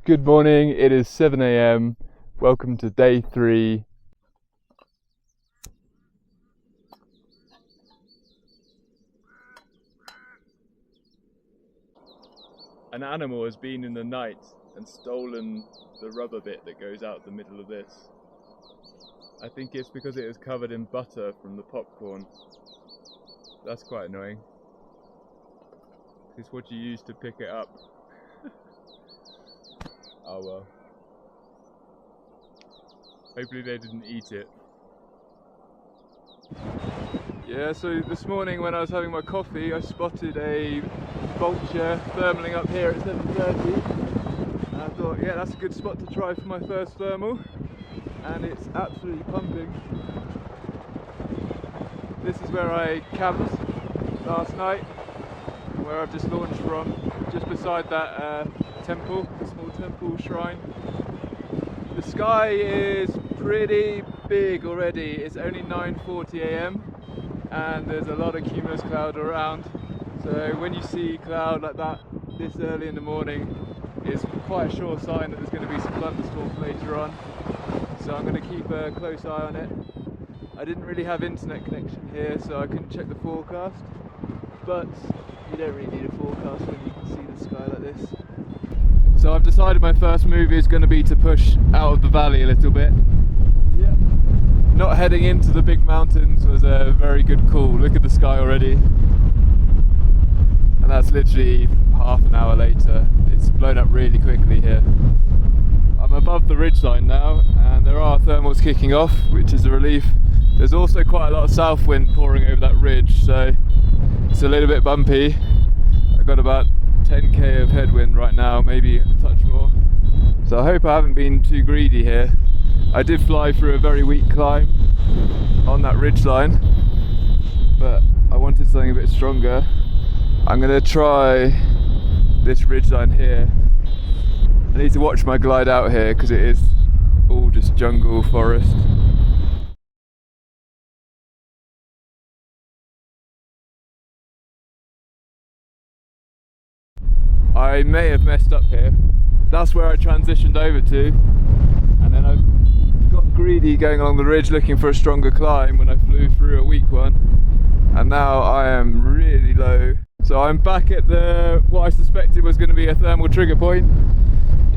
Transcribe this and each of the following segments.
Good morning, it is 7 AM. Welcome to day 3. An animal has been in the night and stolen the rubber bit that goes out the middle of this. I think it's because it is covered in butter from the popcorn. That's quite annoying. It's what you use to pick it up. Oh well. Hopefully they didn't eat it. Yeah, so this morning when I was having my coffee, I spotted a vulture thermaling up here at 7:30. And I thought, yeah, that's a good spot to try for my first thermal. And it's absolutely pumping. This is where I camped last night, where I've just launched from, just beside that temple, the small temple shrine. The sky is pretty big already. It's only 9:40 AM and there's a lot of cumulus cloud around. So when you see cloud like that this early in the morning, it's quite a sure sign that there's going to be some thunderstorms later on. So I'm going to keep a close eye on it. I didn't really have internet connection here, so I couldn't check the forecast. But you don't really need a forecast when you can see the sky like this. So I've decided my first move is going to be to push out of the valley a little bit. Yep. Not heading into the big mountains was a very good call. Look at the sky already. And that's literally half an hour later. It's blown up really quickly here. I'm above the ridgeline now and there are thermals kicking off, which is a relief. There's also quite a lot of south wind pouring over that ridge, so it's a little bit bumpy. I've got about 10k of headwind right now, maybe a touch more. So I hope I haven't been too greedy here. I did fly through a very weak climb on that ridgeline, but I wanted something a bit stronger. I'm going to try this ridgeline here. I need to watch my glide out here because it is all just jungle forest. I may have messed up here. That's where I transitioned over to, and then I got greedy going along the ridge looking for a stronger climb when I flew through a weak one, and now I am really low. So I'm back at what I suspected was going to be a thermal trigger point.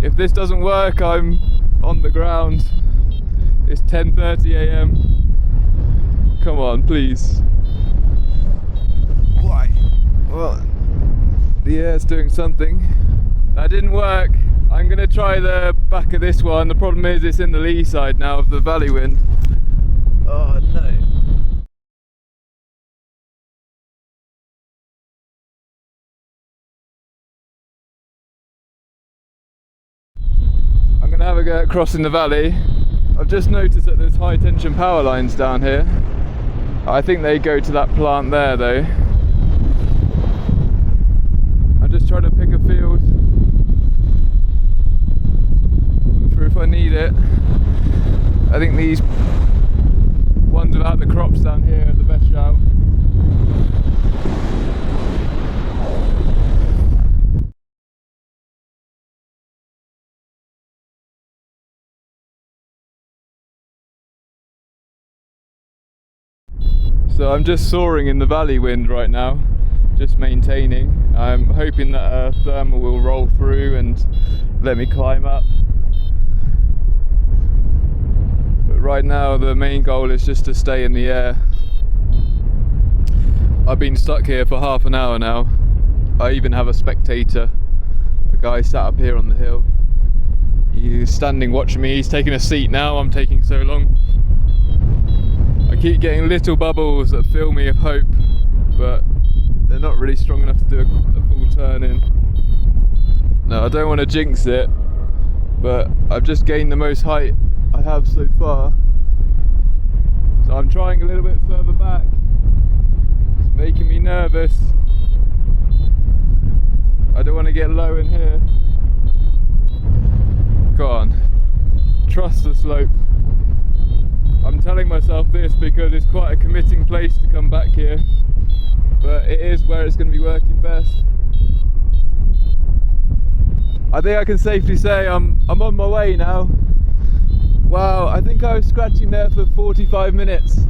If this doesn't work, I'm on the ground. It's 10:30 AM. Come on, please. Why? Well, the air's doing something. That didn't work. I'm going to try the back of this one. The problem is it's in the lee side now of the valley wind. Oh no. I'm going to have a go at crossing the valley. I've just noticed that there's high tension power lines down here. I think they go to that plant there though. Just trying to pick a field for if I need it. I think these ones without the crops down here are the best shout. So I'm just soaring in the valley wind right now, just maintaining. I'm hoping that a thermal will roll through and let me climb up. But right now the main goal is just to stay in the air. I've been stuck here for half an hour now. I even have a spectator, a guy sat up here on the hill. He's standing watching me, he's taking a seat now, I'm taking so long. I keep getting little bubbles that fill me of hope, but they're not really strong enough to do a full turn in. No, I don't want to jinx it, but I've just gained the most height I have so far. So I'm trying a little bit further back. It's making me nervous. I don't want to get low in here. Go on, trust the slope. I'm telling myself this because it's quite a committing place to come back here, but it is where it's going to be working best. I think I can safely say I'm on my way now. Wow, I think I was scratching there for 45 minutes.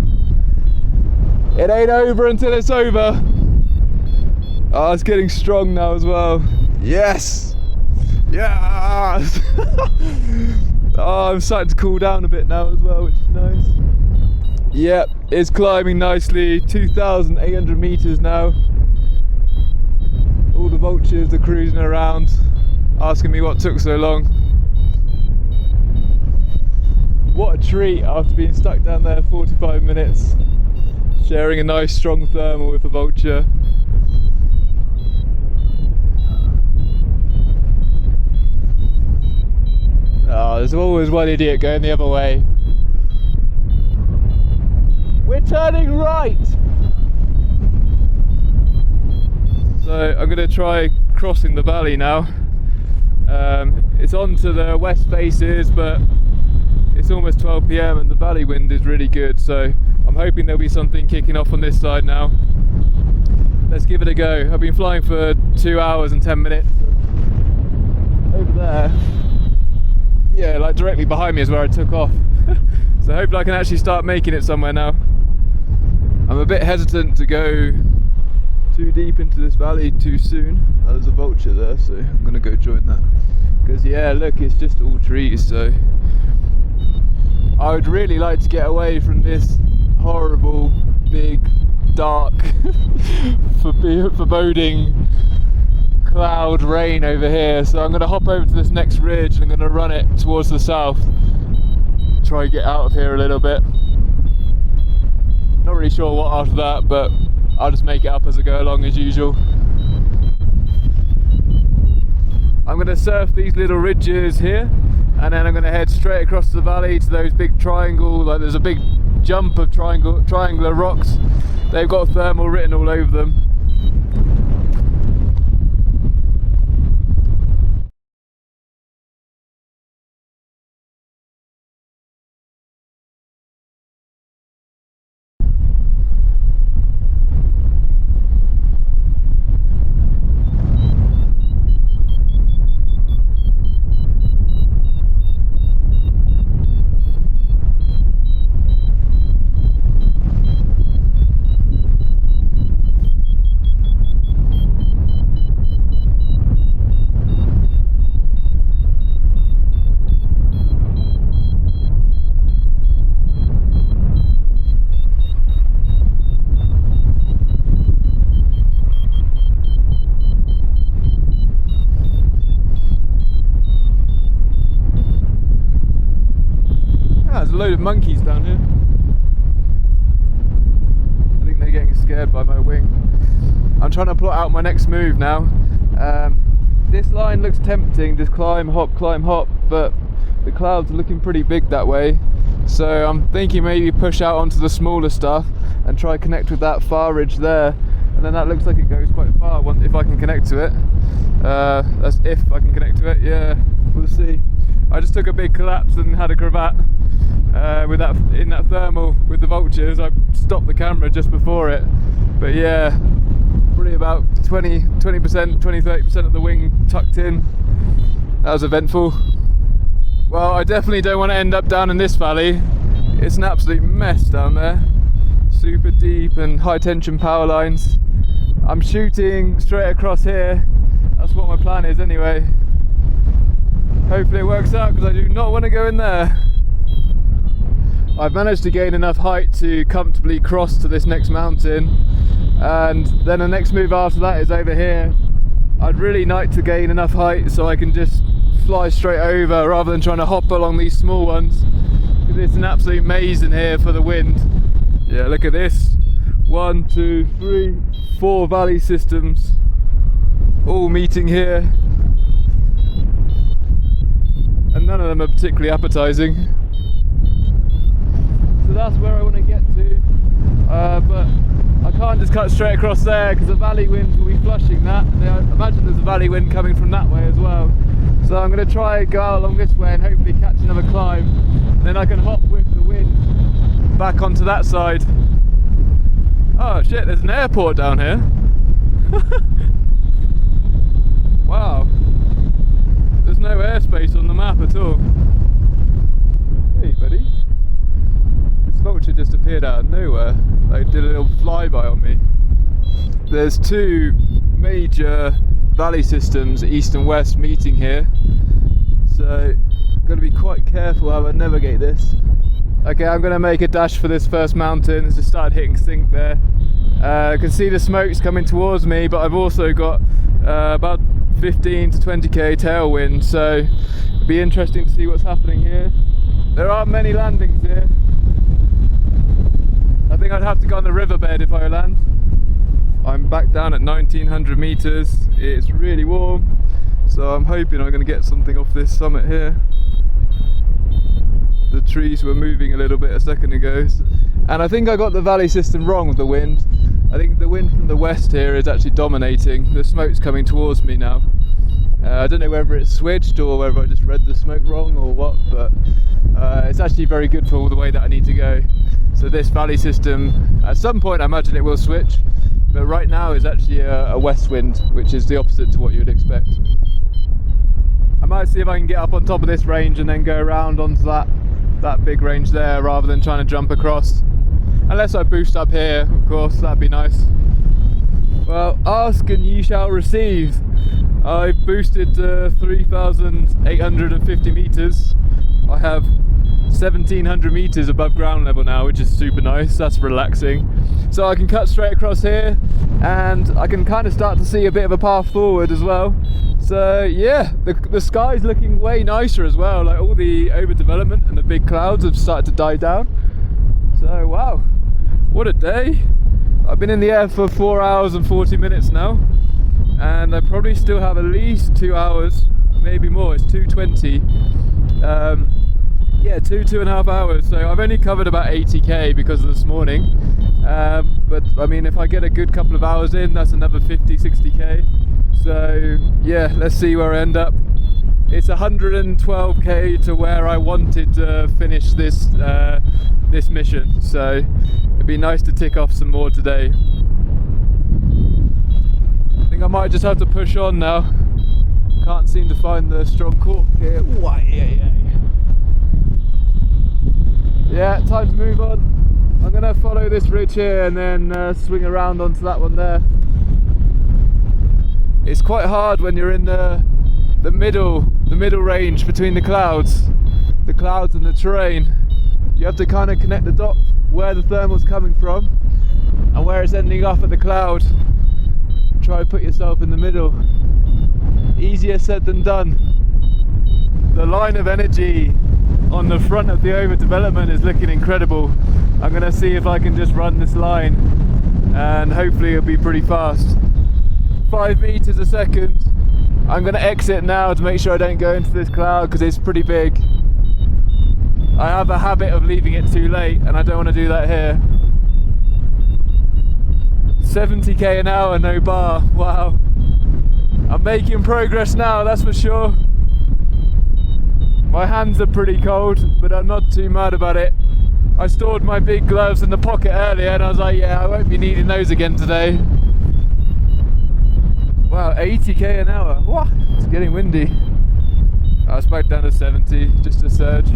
It ain't over until it's over. Oh, it's getting strong now as well. Yes! Yes! Oh, I'm starting to cool down a bit now as well, which is nice. Yep, it's climbing nicely. 2,800 meters now. All the vultures are cruising around, asking me what took so long. What a treat after being stuck down there 45 minutes. Sharing a nice strong thermal with a vulture. Oh, there's always one idiot going the other way. We're turning right! So I'm going to try crossing the valley now. It's on to the west faces, but it's almost 12 PM and the valley wind is really good, so I'm hoping there'll be something kicking off on this side now. Let's give it a go. I've been flying for 2 hours and 10 minutes. Over there, yeah, like directly behind me is where I took off. So hopefully I can actually start making it somewhere now. I'm a bit hesitant to go too deep into this valley too soon. Oh, there's a vulture there, so I'm gonna go join that. Because yeah, look, it's just all trees, so I would really like to get away from this horrible, big, dark, foreboding cloud rain over here. So I'm going to hop over to this next ridge and I'm going to run it towards the south. Try and get out of here a little bit. Not really sure what after that, but I'll just make it up as I go along as usual. I'm going to surf these little ridges here, and then I'm going to head straight across the valley to those big triangle, like there's a big jump of triangular rocks. They've got thermal written all over them. There's a load of monkeys down here. I think they're getting scared by my wing. I'm trying to plot out my next move now. This line looks tempting, just climb, hop, but the clouds are looking pretty big that way. So I'm thinking maybe push out onto the smaller stuff and try connect with that far ridge there. And then that looks like it goes quite far if I can connect to it. That's if I can connect to it, yeah, we'll see. I just took a big collapse and had a cravat. In that thermal with the vultures. I stopped the camera just before it, but yeah, probably about 20-30% of the wing tucked in. That was eventful. Well, I definitely don't want to end up down in this valley. It's an absolute mess down there, super deep and high tension power lines. I'm shooting straight across here. That's what my plan is anyway. Hopefully it works out, because I do not want to go in there. I've managed to gain enough height to comfortably cross to this next mountain, and then the next move after that is over here. I'd really like to gain enough height so I can just fly straight over rather than trying to hop along these small ones, because it's an absolute maze in here for the wind. Yeah, look at this. 1, 2, 3, 4 valley systems all meeting here, and none of them are particularly appetizing. So that's where I want to get to, but I can't just cut straight across there because the valley wind will be flushing that, and I imagine there's a valley wind coming from that way as well. So I'm going to try and go out along this way and hopefully catch another climb, and then I can hop with the wind back onto that side. Oh shit, there's an airport down here. Wow. no airspace on the map at all. Hey buddy. This vulture just appeared out of nowhere. They did a little flyby on me. There's two major valley systems, east and west, meeting here. So, got to be quite careful how I navigate this. Okay, I'm going to make a dash for this first mountain. It's just started hitting sync there. I can see the smoke's coming towards me, but I've also got about 15 to 20k tailwind, so it'll be interesting to see what's happening here. There aren't many landings here. I think I'd have to go on the riverbed if I land. I'm back down at 1900 meters. It's really warm, so I'm hoping I'm going to get something off this summit here. The trees were moving a little bit a second ago, and I think I got the valley system wrong with the wind. I think the wind from the west here is actually dominating. The smoke's coming towards me now. I don't know whether it's switched or whether I just read the smoke wrong or what, but it's actually very good for all the way that I need to go. So this valley system, at some point I imagine it will switch, but right now is actually a west wind, which is the opposite to what you'd expect. I might see if I can get up on top of this range and then go around onto that big range there rather than trying to jump across. Unless I boost up here, of course, that'd be nice. Well, ask and ye shall receive. I've boosted to 3,850 meters. I have 1,700 meters above ground level now, which is super nice. That's relaxing. So I can cut straight across here, and I can kind of start to see a bit of a path forward as well. So yeah, the sky's looking way nicer as well. Like all the overdevelopment and the big clouds have started to die down. So wow, what a day. I've been in the air for 4 hours and 40 minutes now, and I probably still have at least 2 hours, maybe more. It's 2:20. Yeah, 2.5 hours. So I've only covered about 80k because of this morning. But I mean, if I get a good couple of hours in, that's another 50-60k. So yeah, let's see where I end up. It's 112k to where I wanted to finish this this mission. So it'd be nice to tick off some more today. I think I might just have to push on now. Can't seem to find the strong cork here. Yeah, time to move on. I'm going to follow this ridge here and then swing around onto that one there. It's quite hard when you're in the middle range between the clouds and the terrain. You have to kind of connect the dots where the thermal's coming from and where it's ending up at the cloud. Try to put yourself in the middle. Easier said than done. The line of energy on the front of the overdevelopment is looking incredible. I'm going to see if I can just run this line, and hopefully it'll be pretty fast. 5 meters a second. I'm going to exit now to make sure I don't go into this cloud because it's pretty big. I have a habit of leaving it too late, and I don't want to do that here. 70k an hour, no bar. Wow. I'm making progress now, that's for sure. My hands are pretty cold, but I'm not too mad about it. I stored my big gloves in the pocket earlier and I was like, yeah, I won't be needing those again today. Wow, 80k an hour. What? It's getting windy. I was back down to 70, just a surge.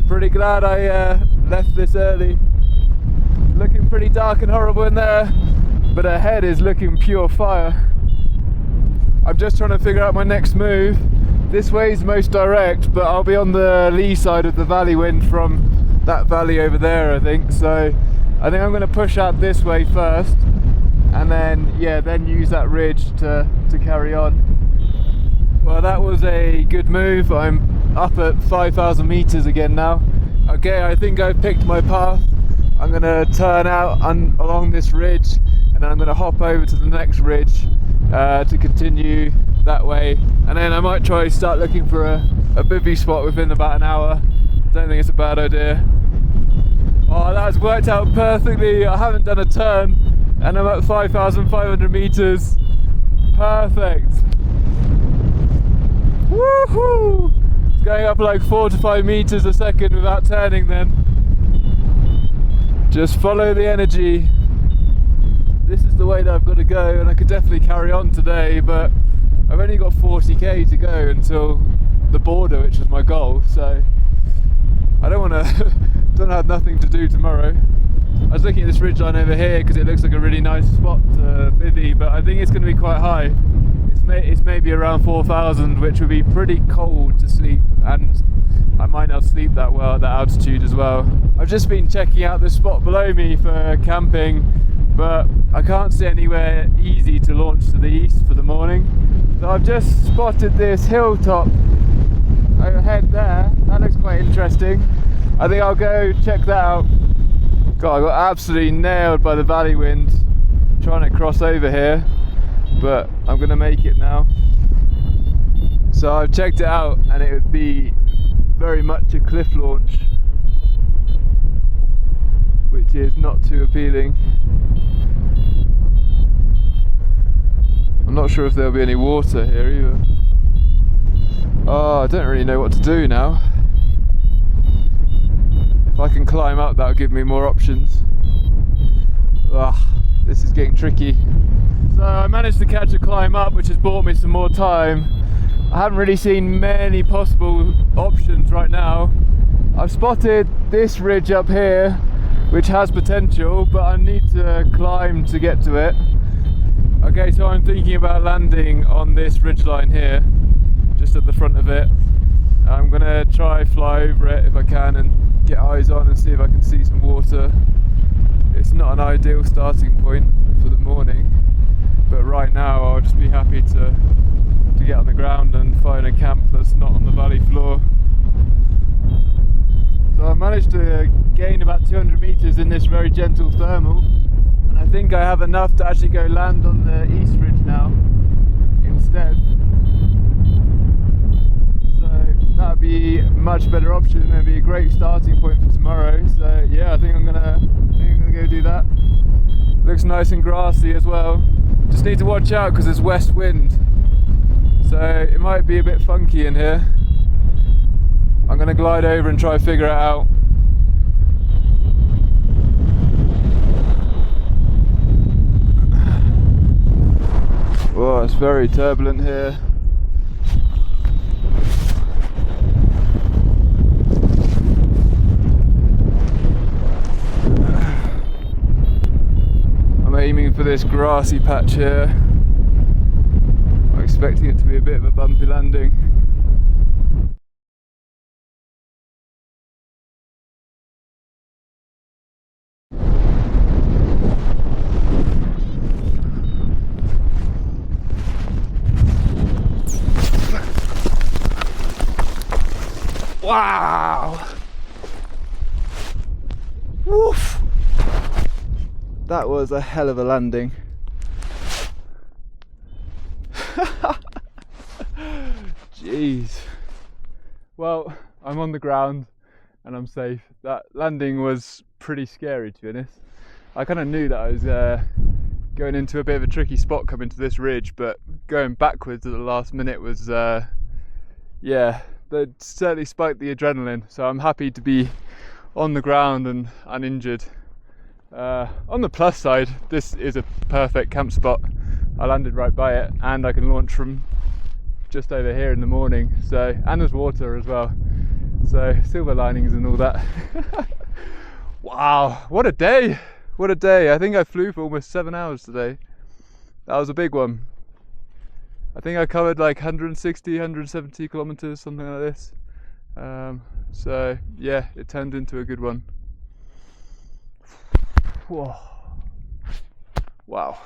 Pretty glad I left this early. Looking pretty dark and horrible in there, but ahead is looking pure fire. I'm just trying to figure out my next move. This way's most direct, but I'll be on the lee side of the valley wind from that valley over there, I think. So I think I'm going to push out this way first, and then use that ridge to carry on. Well, that was a good move. I'm up at 5,000 meters again now. Okay, I think I've picked my path. I'm going to turn out along this ridge, and then I'm going to hop over to the next ridge to continue that way, and then I might try start looking for a bivvy spot within about an hour. Don't think it's a bad idea. Oh, that's worked out perfectly. I haven't done a turn and I'm at 5,500 meters. Perfect. Woohoo! It's going up like 4 to 5 meters a second without turning then. Just follow the energy. This is the way that I've got to go, and I could definitely carry on today, but I've only got 40k to go until the border, which is my goal, so I don't want to don't have nothing to do tomorrow. I was looking at this ridgeline over here because it looks like a really nice spot to bivvy, but I think it's going to be quite high. It's maybe around 4,000, which would be pretty cold to sleep, and I might not sleep that well at that altitude as well. I've just been checking out the spot below me for camping, but I can't see anywhere easy to launch to the east for the morning. So I've just spotted this hilltop overhead there. That looks quite interesting. I think I'll go check that out. God, I got absolutely nailed by the valley wind trying to cross over here, but I'm gonna make it now. So I've checked it out, and it would be very much a cliff launch, which is not too appealing. I'm not sure if there'll be any water here either. Oh, I don't really know what to do now. If I can climb up, that'll give me more options. Ugh, this is getting tricky. So I managed to catch a climb up, which has bought me some more time. I haven't really seen many possible options right now. I've spotted this ridge up here, which has potential, but I need to climb to get to it. Okay, so I'm thinking about landing on this ridgeline here, just at the front of it. I'm gonna try fly over it if I can and get eyes on and see if I can see some water. It's not an ideal starting point for the morning, but right now I'll just be happy to get on the ground and find a camp that's not on the valley floor. So I managed to gain about 200 meters in this very gentle thermal, and I think I have enough to actually go land on the east ridge now instead. So that would be a much better option and be a great starting point for tomorrow. So yeah, I think I'm gonna go do that. Looks nice and grassy as well. Just need to watch out because there's west wind, so it might be a bit funky in here. I'm going to glide over and try to figure it out. Oh, it's very turbulent here. I'm aiming for this grassy patch here. I'm expecting it to be a bit of a bumpy landing. Wow! Woof! That was a hell of a landing. Jeez. Well, I'm on the ground and I'm safe. That landing was pretty scary, to be honest. I kind of knew that I was going into a bit of a tricky spot coming to this ridge, but going backwards at the last minute was, yeah, that certainly spiked the adrenaline. So I'm happy to be on the ground and uninjured. On the plus side, this is a perfect camp spot. I landed right by it, and I can launch from just over here in the morning. So, and there's water as well. So silver linings and all that. Wow, what a day! What a day! I think I flew for almost 7 hours today. That was a big one. I think I covered like 160, 170 kilometers, something like this. So yeah, it turned into a good one. Whoa. Wow.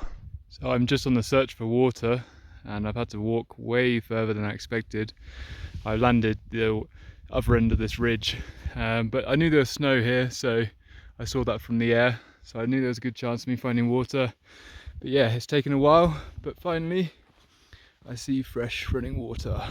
So I'm just on the search for water, and I've had to walk way further than I expected. I landed the other end of this ridge, but I knew there was snow here, so I saw that from the air. So I knew there was a good chance of me finding water. But yeah, it's taken a while, but finally I see fresh running water.